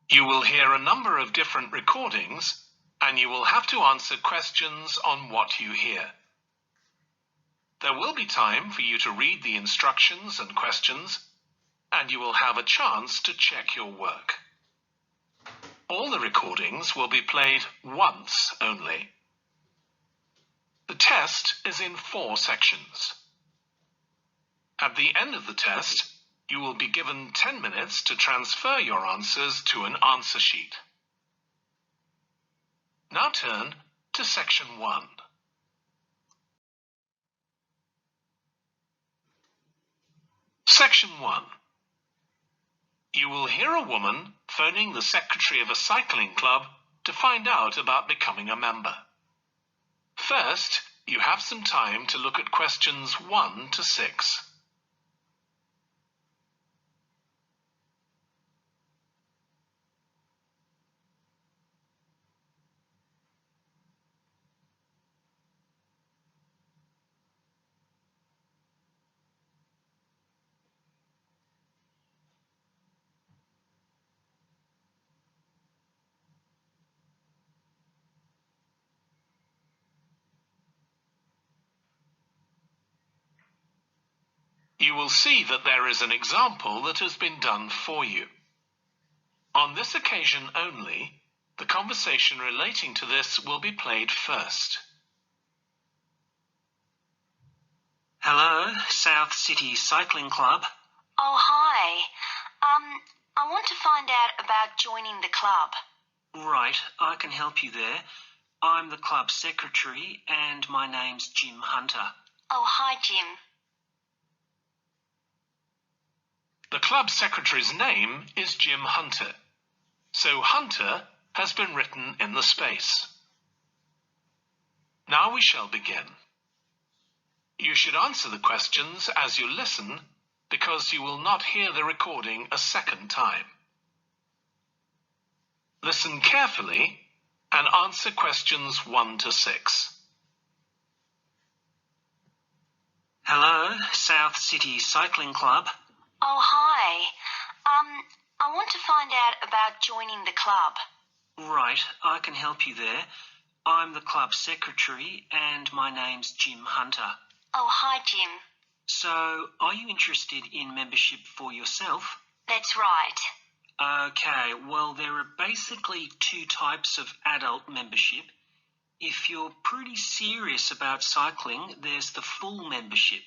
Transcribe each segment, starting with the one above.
You will hear a number of different recordings, and you will have to answer questions on what you hear. There will be time for you to read the instructions and questions, and you will have a chance to check your work. All the recordings will be played once only. The test is in 4 sections. At the end of the test, you will be given 10 minutes to transfer your answers to an answer sheet. Now turn to Section 1. Section 1. You will hear a woman phoning the secretary of a cycling club to find out about becoming a member. First, you have some time to look at questions 1 to 6. You will see that there is an example that has been done for you. On this occasion only, the conversation relating to this will be played first. Hello, South City Cycling Club. Oh, hi. I want to find out about joining the club. Right, I can help you there. I'm the club secretary and my name's Jim Hunter. Oh, hi, Jim. The club secretary's name is Jim Hunter, so Hunter has been written in the space. Now we shall begin. You should answer the questions as you listen, because you will not hear the recording a second time. Listen carefully and answer questions 1 to 6. Hello, South City Cycling Club. Oh, hi. I want to find out about joining the club. Right, I can help you there. I'm the club secretary and my name's Jim Hunter. Oh, hi, Jim. So, are you interested in membership for yourself? That's right. Okay, well, there are basically 2 types of adult membership. If you're pretty serious about cycling, there's the full membership.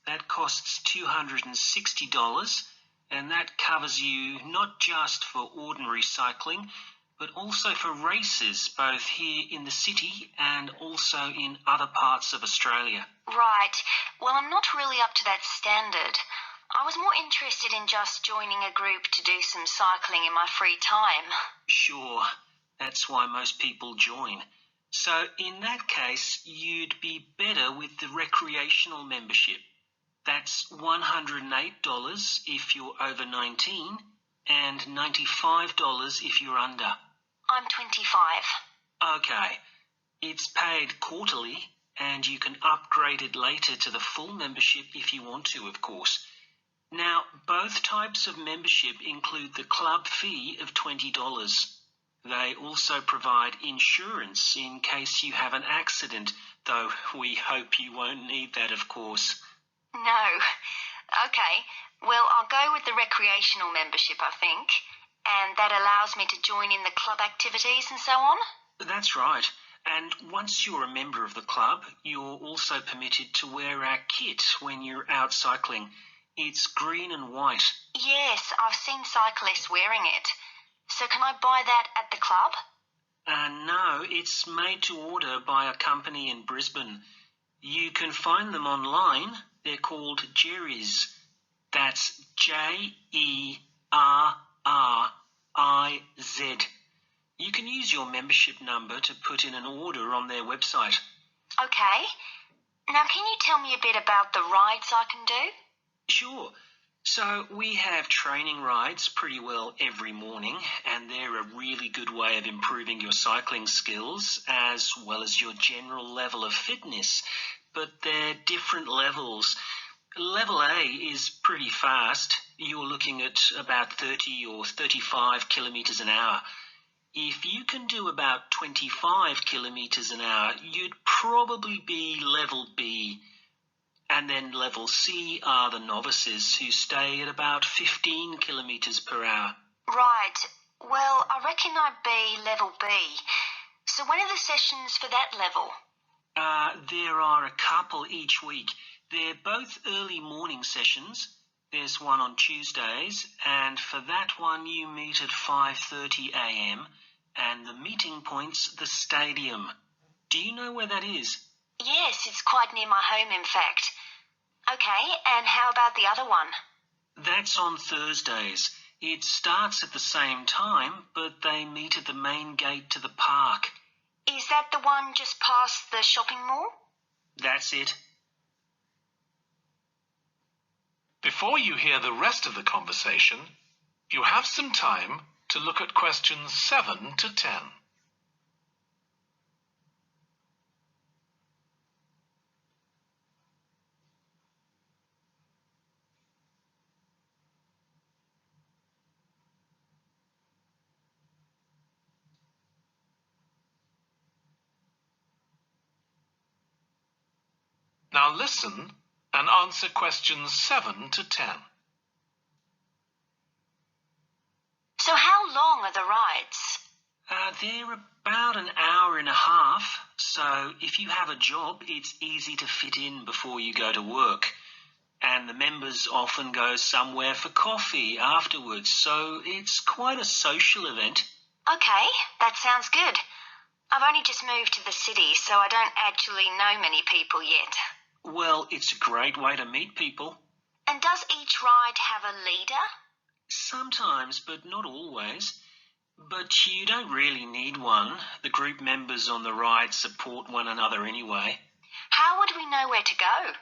That costs $260, and that covers you not just for ordinary cycling, but also for races, both here in the city and also in other parts of Australia. Right. Well, I'm not really up to that standard. I was more interested in just joining a group to do some cycling in my free time. Sure, that's why most people join. So in that case, you'd be better with the recreational membership. That's $108 if you're over 19 and $95 if you're under. I'm 25. Okay, it's paid quarterly and you can upgrade it later to the full membership if you want to, of course. Now, both types of membership include the club fee of $20. They also provide insurance in case you have an accident, though we hope you won't need that, of course. No. Okay. Well, I'll go with the recreational membership, I think. And that allows me to join in the club activities and so on? That's right. And once you're a member of the club, you're also permitted to wear our kit when you're out cycling. It's green and white. Yes, I've seen cyclists wearing it. So can I buy that at the club? No, it's made to order by a company in Brisbane. You can find them online. They're called Jerry's. That's Jerriz. You can use your membership number to put in an order on their website. Okay. Now, can you tell me a bit about the rides I can do? Sure. So we have training rides pretty well every morning, and they're a really good way of improving your cycling skills as well as your general level of fitness. But they're different levels. Level A is pretty fast. you're looking at about 30 or 35 kilometres an hour. If you can do about 25 kilometres an hour, you'd probably be level B. And then level C are the novices who stay at about 15 kilometres per hour. Right. Well, I reckon I'd be level B. So when are the sessions for that level? There are a couple each week. They're both early morning sessions. There's one on Tuesdays, and for that one you meet at 5:30 a.m, and the meeting point's the stadium. Do you know where that is? Yes, it's quite near my home, in fact. Okay, and how about the other one? That's on Thursdays. It starts at the same time, but they meet at the main gate to the park. Is that the one just past the shopping mall? That's it. Before you hear the rest of the conversation, you have some time to look at questions 7 to 10. Now listen and answer questions 7 to 10. So how long are the rides? They're about an hour and a half, so if you have a job, it's easy to fit in before you go to work. And the members often go somewhere for coffee afterwards, so it's quite a social event. Okay, that sounds good. I've only just moved to the city, so I don't actually know many people yet. Well, it's a great way to meet people. And does each ride have a leader? Sometimes, but not always. But you don't really need one. The group members on the ride support one another anyway. How would we know where to go?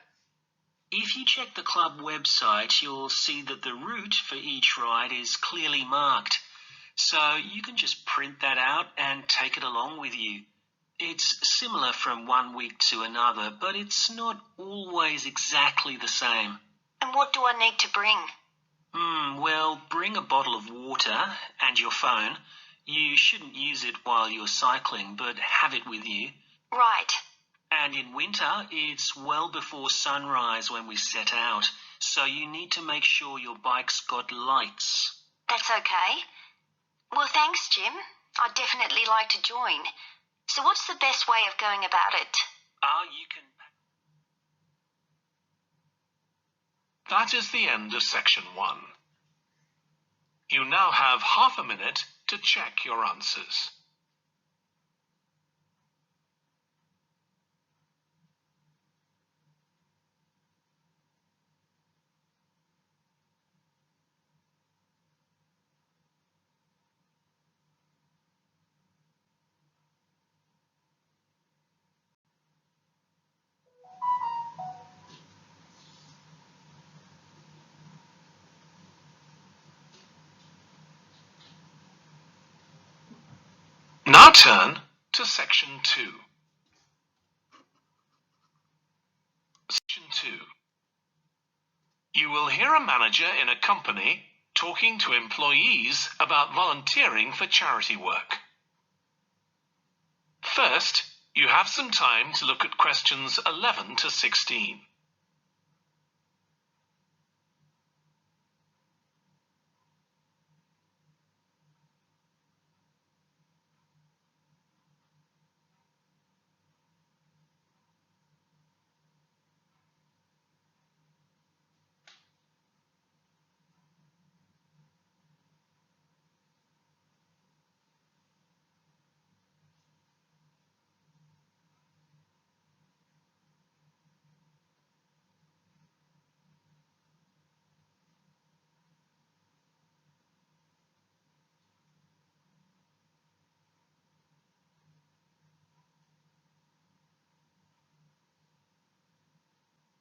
If you check the club website, you'll see that the route for each ride is clearly marked. So you can just print that out and take it along with you. It's similar from one week to another, but it's not always exactly the same. And what do I need to bring? Well, bring a bottle of water and your phone. You shouldn't use it while you're cycling, but have it with you. Right. And in winter, it's well before sunrise when we set out, so you need to make sure your bike's got lights. That's okay. Well, thanks, Jim. I'd definitely like to join. So what's the best way of going about it? You can... That is the end of section 1. You now have half a minute to check your answers. Now turn to section 2. Section 2. You will hear a manager in a company talking to employees about volunteering for charity work. First, you have some time to look at questions 11 to 16.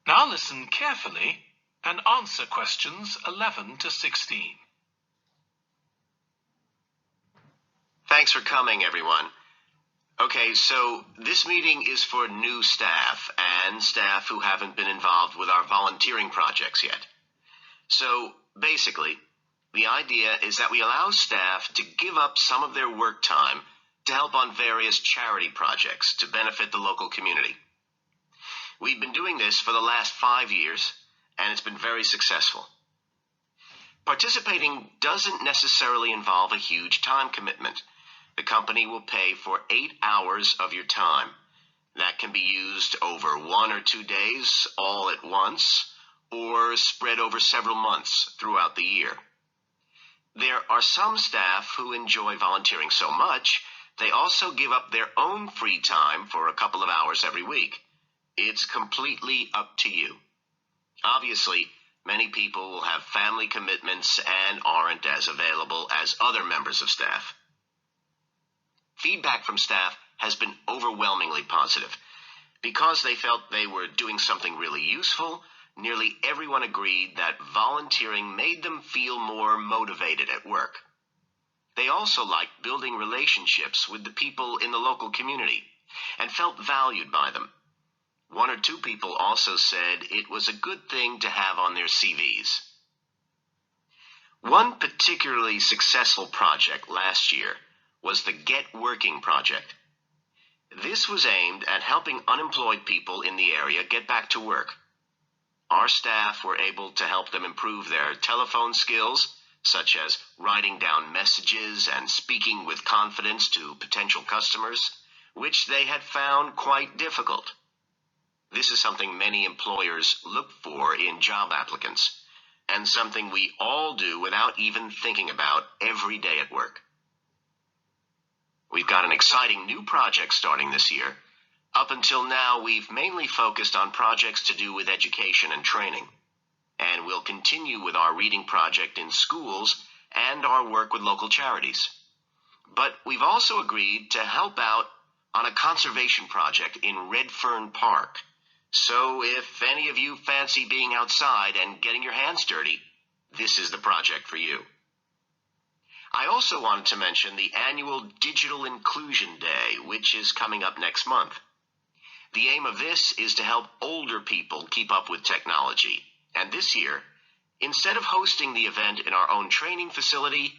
Now listen carefully and answer questions 11 to 16. Thanks for coming, everyone. Okay, so this meeting is for new staff and staff who haven't been involved with our volunteering projects yet. So Basically, the idea is that we allow staff to give up some of their work time to help on various charity projects to benefit the local community. We've been doing this for the last 5 years, and it's been very successful. Participating doesn't necessarily involve a huge time commitment. The company will pay for 8 hours of your time. That can be used over 1 or 2 days all at once, or spread over several months throughout the year. There are some staff who enjoy volunteering so much, they also give up their own free time for a couple of hours every week. It's completely up to you. Obviously, many people will have family commitments and aren't as available as other members of staff. Feedback from staff has been overwhelmingly positive. Because they felt they were doing something really useful, nearly everyone agreed that volunteering made them feel more motivated at work. They also liked building relationships with the people in the local community and felt valued by them. 1 or 2 people also said it was a good thing to have on their CVs. One particularly successful project last year was the Get Working project. This was aimed at helping unemployed people in the area get back to work. Our staff were able to help them improve their telephone skills, such as writing down messages and speaking with confidence to potential customers, which they had found quite difficult. This is something many employers look for in job applicants, and something we all do without even thinking about every day at work. We've got an exciting new project starting this year. Up until now, we've mainly focused on projects to do with education and training. And we'll continue with our reading project in schools and our work with local charities. But we've also agreed to help out on a conservation project in Redfern Park. So if any of you fancy being outside and getting your hands dirty, this is the project for you. I also wanted to mention the annual Digital Inclusion Day, which is coming up next month. The aim of this is to help older people keep up with technology. And this year, instead of hosting the event in our own training facility,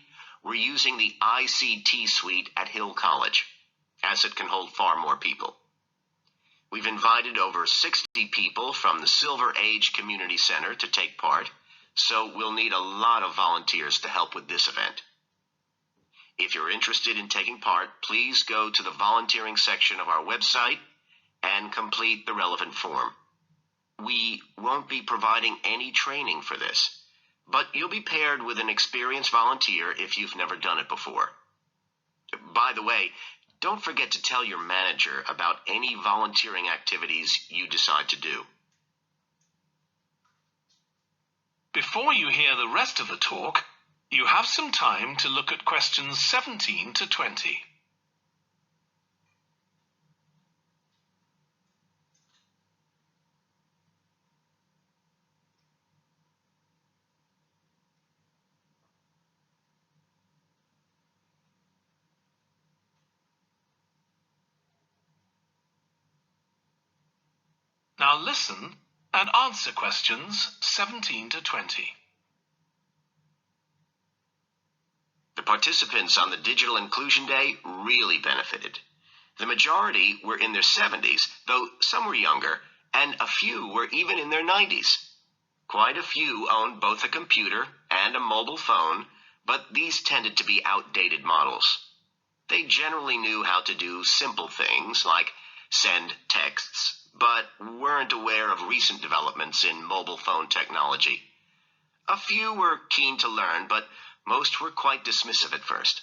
we're using the ICT suite at Hill College, as it can hold far more people. We've invited over 60 people from the Silver Age Community Center to take part, so we'll need a lot of volunteers to help with this event. If you're interested in taking part, please go to the volunteering section of our website and complete the relevant form. We won't be providing any training for this, but you'll be paired with an experienced volunteer if you've never done it before. By the way, don't forget to tell your manager about any volunteering activities you decide to do. Before you hear the rest of the talk, you have some time to look at questions 17 to 20. Now listen and answer questions 17 to 20. The participants on the Digital Inclusion Day really benefited. The majority were in their 70s, though some were younger, and a few were even in their 90s. Quite a few owned both a computer and a mobile phone, but these tended to be outdated models. They generally knew how to do simple things like send texts, but weren't aware of recent developments in mobile phone technology. A few were keen to learn, but most were quite dismissive at first.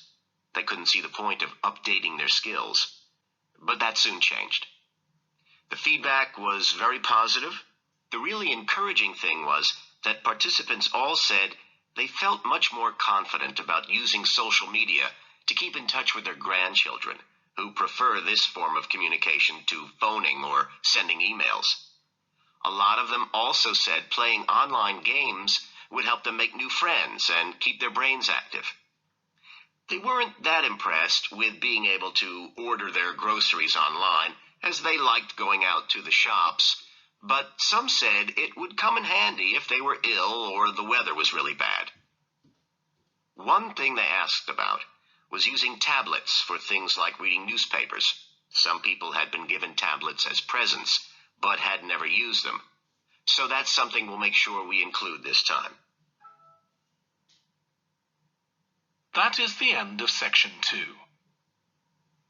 They couldn't see the point of updating their skills. But that soon changed. The feedback was very positive. The really encouraging thing was that participants all said they felt much more confident about using social media to keep in touch with their grandchildren, who prefer this form of communication to phoning or sending emails. A lot of them also said playing online games would help them make new friends and keep their brains active. They weren't that impressed with being able to order their groceries online, as they liked going out to the shops, but some said it would come in handy if they were ill or the weather was really bad. One thing they asked about was using tablets for things like reading newspapers. Some people had been given tablets as presents, but had never used them. So that's something we'll make sure we include this time. That is the end of section 2.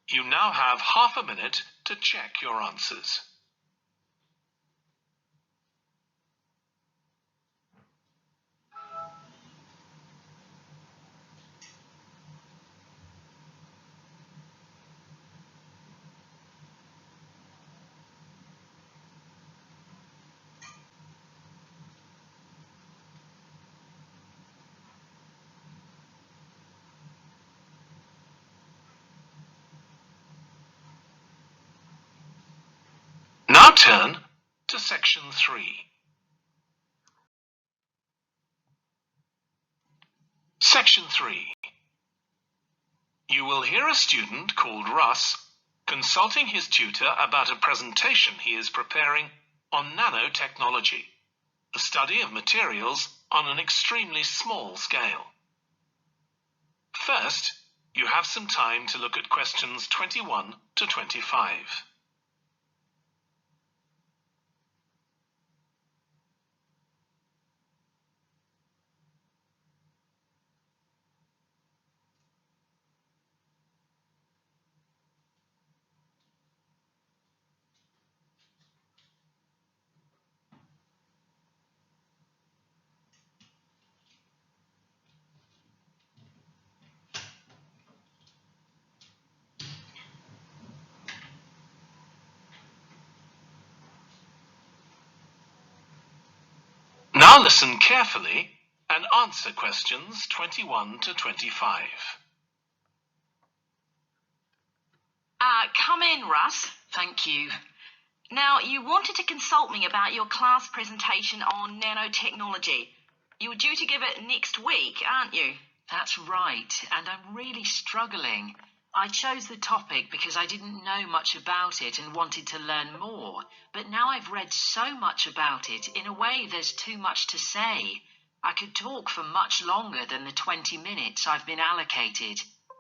You now have half a minute to check your answers. Now turn to section 3. Section 3. You will hear a student called Russ consulting his tutor about a presentation he is preparing on nanotechnology, the study of materials on an extremely small scale. First, you have some time to look at questions 21 to 25. Now listen carefully and answer questions 21 to 25. Come in, Russ. Thank you. Now, you wanted to consult me about your class presentation on nanotechnology. You're due to give it next week, aren't you? That's right, and I'm really struggling. I chose the topic because I didn't know much about it and wanted to learn more, but now I've read so much about it, in a way there's too much to say. I could talk for much longer than the 20 minutes I've been allocated.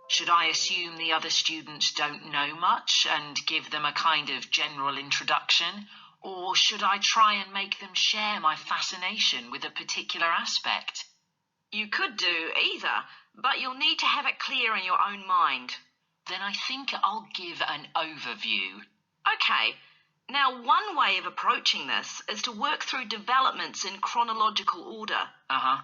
Should I assume the other students don't know much and give them a kind of general introduction, or should I try and make them share my fascination with a particular aspect? You could do either, but you'll need to have it clear in your own mind. Then I think I'll give an overview. Okay. Now, one way of approaching this is to work through developments in chronological order. Uh-huh.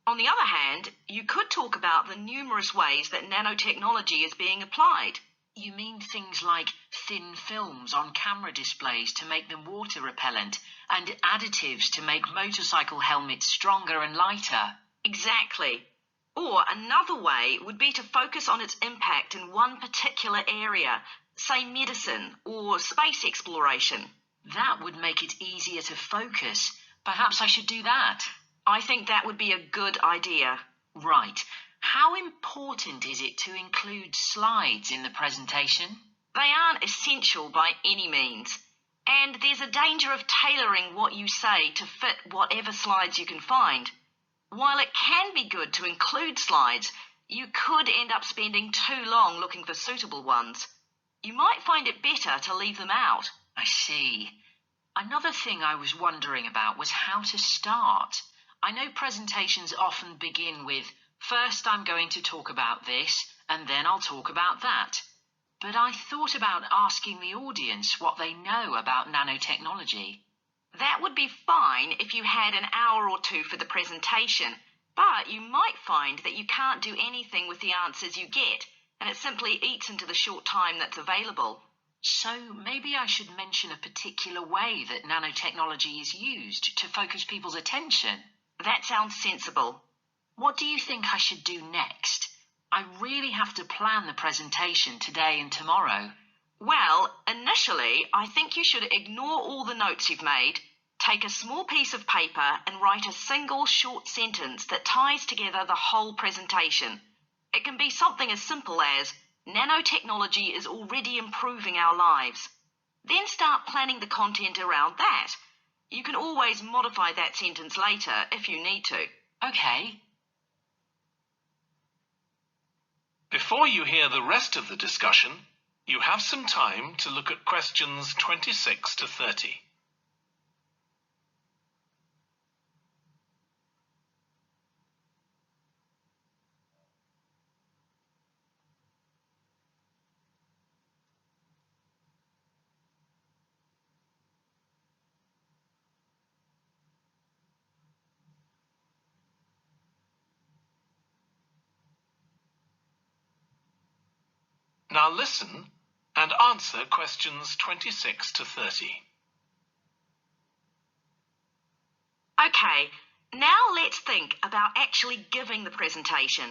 On the other hand, you could talk about the numerous ways that nanotechnology is being applied. You mean things like thin films on camera displays to make them water repellent, and additives to make motorcycle helmets stronger and lighter? Exactly. Or another way would be to focus on its impact in one particular area, say medicine or space exploration. That would make it easier to focus. Perhaps I should do that. I think that would be a good idea. Right. How important is it to include slides in the presentation? They aren't essential by any means. And there's a danger of tailoring what you say to fit whatever slides you can find. While it can be good to include slides, you could end up spending too long looking for suitable ones. You might find it better to leave them out. I see. Another thing I was wondering about was how to start. I know presentations often begin with, first I'm going to talk about this, and then I'll talk about that. But I thought about asking the audience what they know about nanotechnology. That would be fine if you had an hour or two for the presentation, but you might find that you can't do anything with the answers you get, and it simply eats into the short time that's available. So maybe I should mention a particular way that nanotechnology is used to focus people's attention. That sounds sensible. What do you think I should do next? I really have to plan the presentation today and tomorrow. Well, initially, I think you should ignore all the notes you've made, take a small piece of paper and write a single short sentence that ties together the whole presentation. It can be something as simple as, nanotechnology is already improving our lives. Then start planning the content around that. You can always modify that sentence later if you need to. Okay. Before you hear the rest of the discussion, you have some time to look at questions 26 to 30. Now listen and answer questions 26 to 30. Okay, now let's think about actually giving the presentation.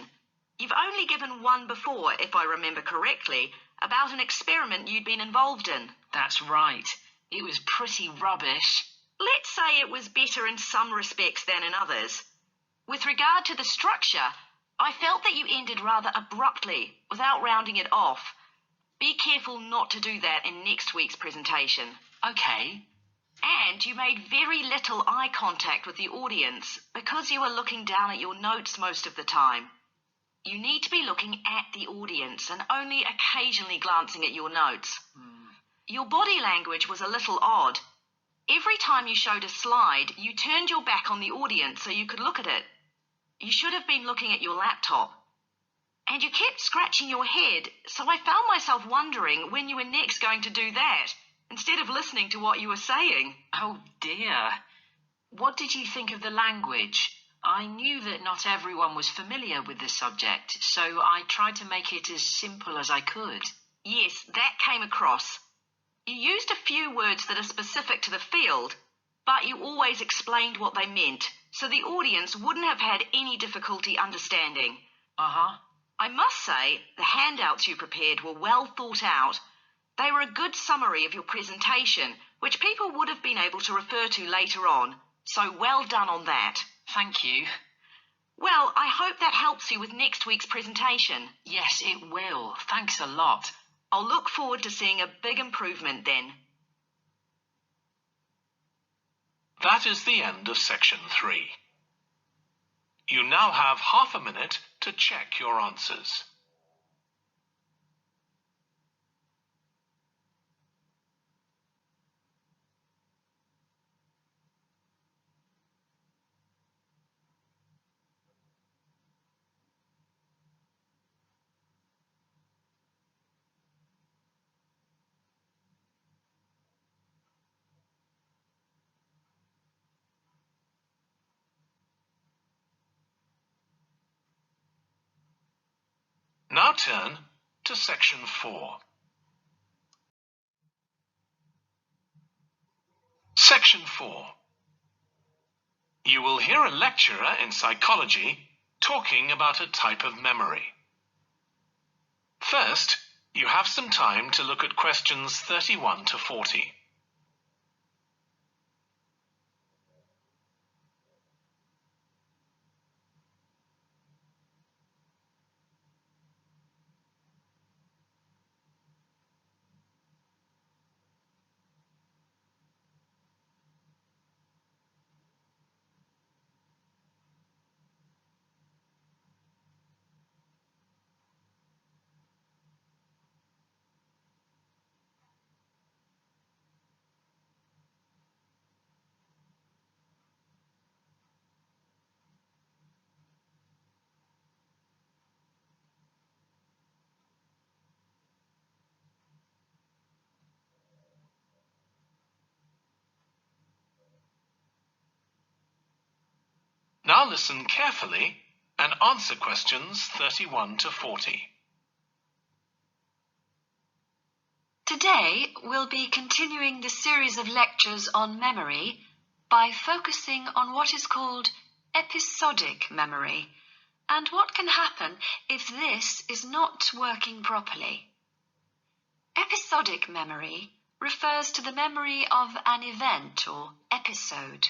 You've only given one before, if I remember correctly, about an experiment you'd been involved in. That's right. It was pretty rubbish. Let's say it was better in some respects than in others. With regard to the structure, I felt that you ended rather abruptly, without rounding it off. Be careful not to do that in next week's presentation. Okay. And you made very little eye contact with the audience because you were looking down at your notes most of the time. You need to be looking at the audience and only occasionally glancing at your notes. Your body language was a little odd. Every time you showed a slide, you turned your back on the audience so you could look at it. You should have been looking at your laptop. And you kept scratching your head, so I found myself wondering when you were next going to do that, instead of listening to what you were saying. Oh dear. What did you think of the language? I knew that not everyone was familiar with the subject, so I tried to make it as simple as I could. Yes, that came across. You used a few words that are specific to the field, but you always explained what they meant, so the audience wouldn't have had any difficulty understanding. Uh-huh. I must say, the handouts you prepared were well thought out. They were a good summary of your presentation, which people would have been able to refer to later on, so well done on that. Thank you. Well, I hope that helps you with next week's presentation. Yes, it will. Thanks a lot. I'll look forward to seeing a big improvement then. That is the end of section 3. You now have half a minute to check your answers. Now turn to section 4. Section 4. You will hear a lecturer in psychology talking about a type of memory. First, you have some time to look at questions 31 to 40. Now listen carefully and answer questions 31 to 40. Today, we'll be continuing the series of lectures on memory by focusing on what is called episodic memory and what can happen if this is not working properly. Episodic memory refers to the memory of an event or episode.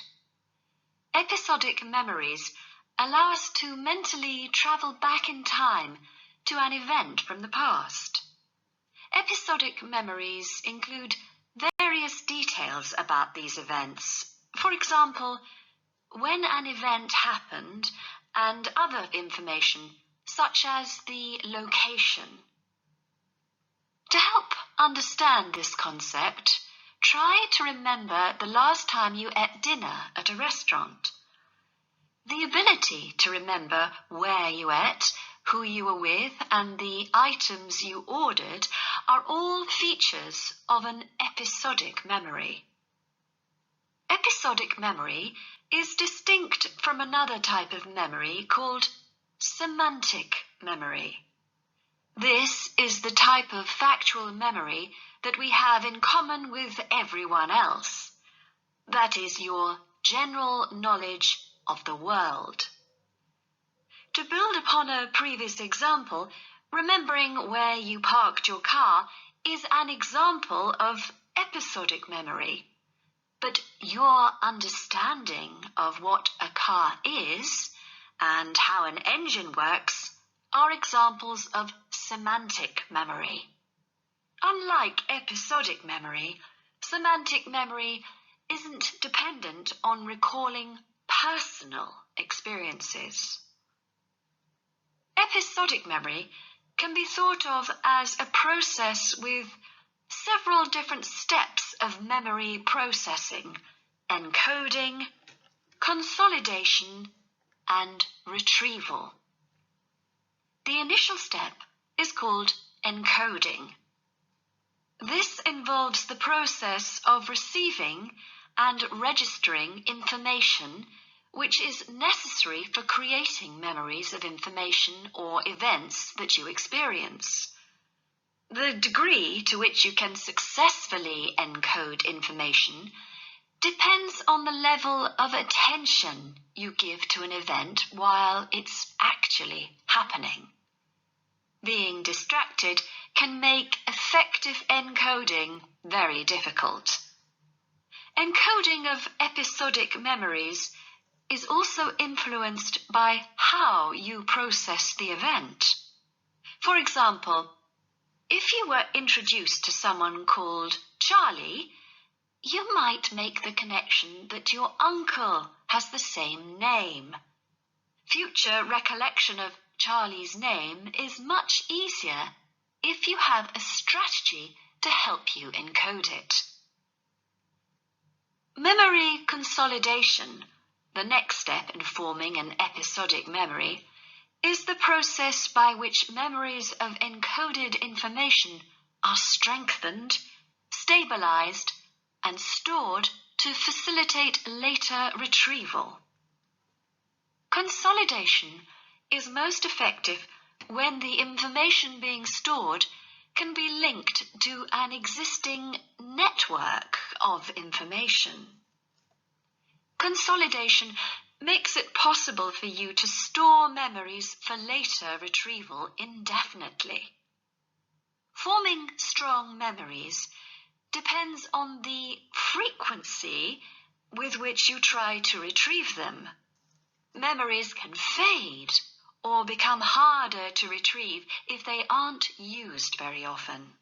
Episodic memories allow us to mentally travel back in time to an event from the past. Episodic memories include various details about these events, For example, when an event happened and other information such as the location. To help understand this concept, try to remember the last time you ate dinner at a restaurant. The ability to remember where you ate, who you were with, and the items you ordered are all features of an episodic memory. Episodic memory is distinct from another type of memory called semantic memory. This is the type of factual memory that we have in common with everyone else. That is your general knowledge of the world. To build upon a previous example, remembering where you parked your car is an example of episodic memory. But your understanding of what a car is and how an engine works are examples of semantic memory. Unlike episodic memory, semantic memory isn't dependent on recalling personal experiences. Episodic memory can be thought of as a process with several different steps of memory processing, encoding, consolidation, and retrieval. The initial step is called encoding. This involves the process of receiving and registering information which is necessary for creating memories of information or events that you experience. The degree to which you can successfully encode information depends on the level of attention you give to an event while it's actually happening. Being distracted can make effective encoding very difficult. Encoding of episodic memories is also influenced by how you process the event. For example, if you were introduced to someone called Charlie, you might make the connection that your uncle has the same name. Future recollection of Charlie's name is much easier if you have a strategy to help you encode it. Memory consolidation, the next step in forming an episodic memory, is the process by which memories of encoded information are strengthened, stabilized, and stored to facilitate later retrieval. Consolidation is most effective when the information being stored can be linked to an existing network of information. Consolidation makes it possible for you to store memories for later retrieval indefinitely. Forming strong memories depends on the frequency with which you try to retrieve them. Memories can fade or become harder to retrieve if they aren't used very often.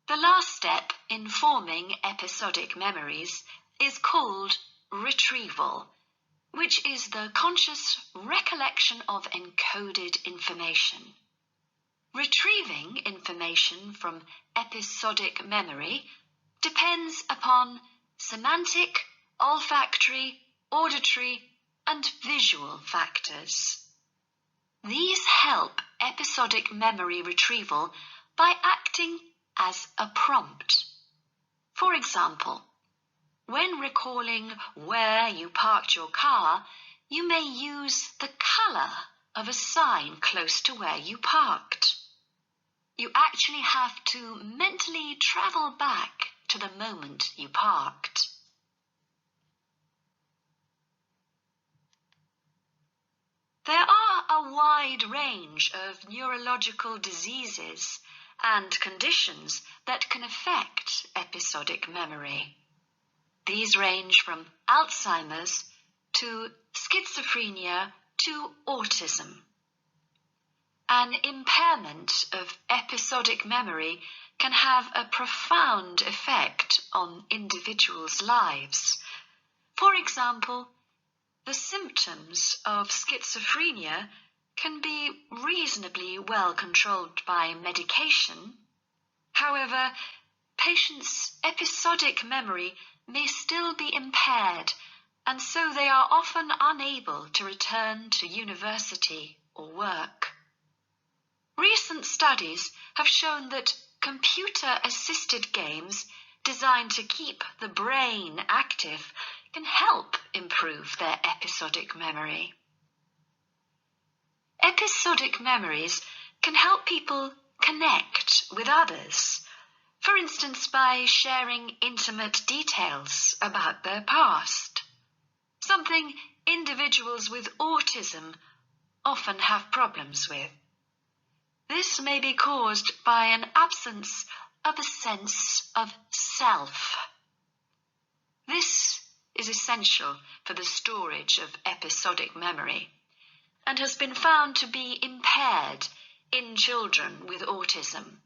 The last step in forming episodic memories is called retrieval, which is the conscious recollection of encoded information. Retrieving information from episodic memory depends upon semantic, olfactory, auditory, and visual factors. These help episodic memory retrieval by acting as a prompt. For example, when recalling where you parked your car, you may use the color of a sign close to where you parked. You actually have to mentally travel back to the moment you parked. There are a wide range of neurological diseases and conditions that can affect episodic memory. These range from Alzheimer's to schizophrenia to autism. An impairment of episodic memory can have a profound effect on individuals' lives. For example, the symptoms of schizophrenia can be reasonably well controlled by medication. However, patients' episodic memory may still be impaired, and so they are often unable to return to university or work. Recent studies have shown that computer-assisted games designed to keep the brain active can help improve their episodic memory. Episodic memories can help people connect with others, for instance by sharing intimate details about their past, something individuals with autism often have problems with. This may be caused by an absence of a sense of self. This is essential for the storage of episodic memory and has been found to be impaired in children with autism.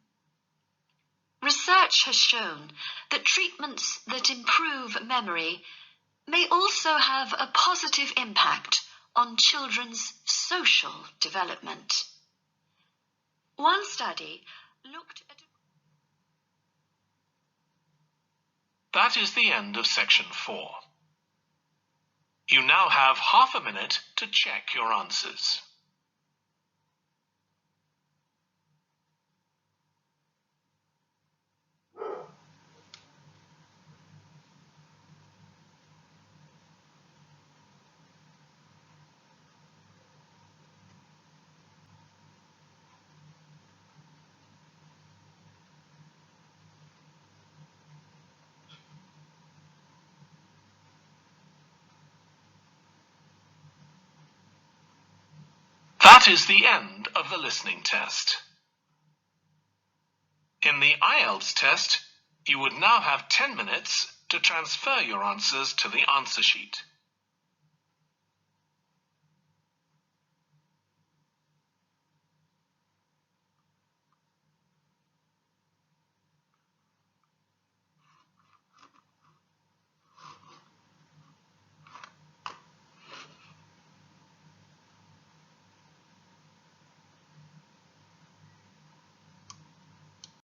Research has shown that treatments that improve memory may also have a positive impact on children's social development. One study looked at... That is the end of section 4. You now have half a minute to check your answers. That is the end of the listening test. In the IELTS test, you would now have 10 minutes to transfer your answers to the answer sheet.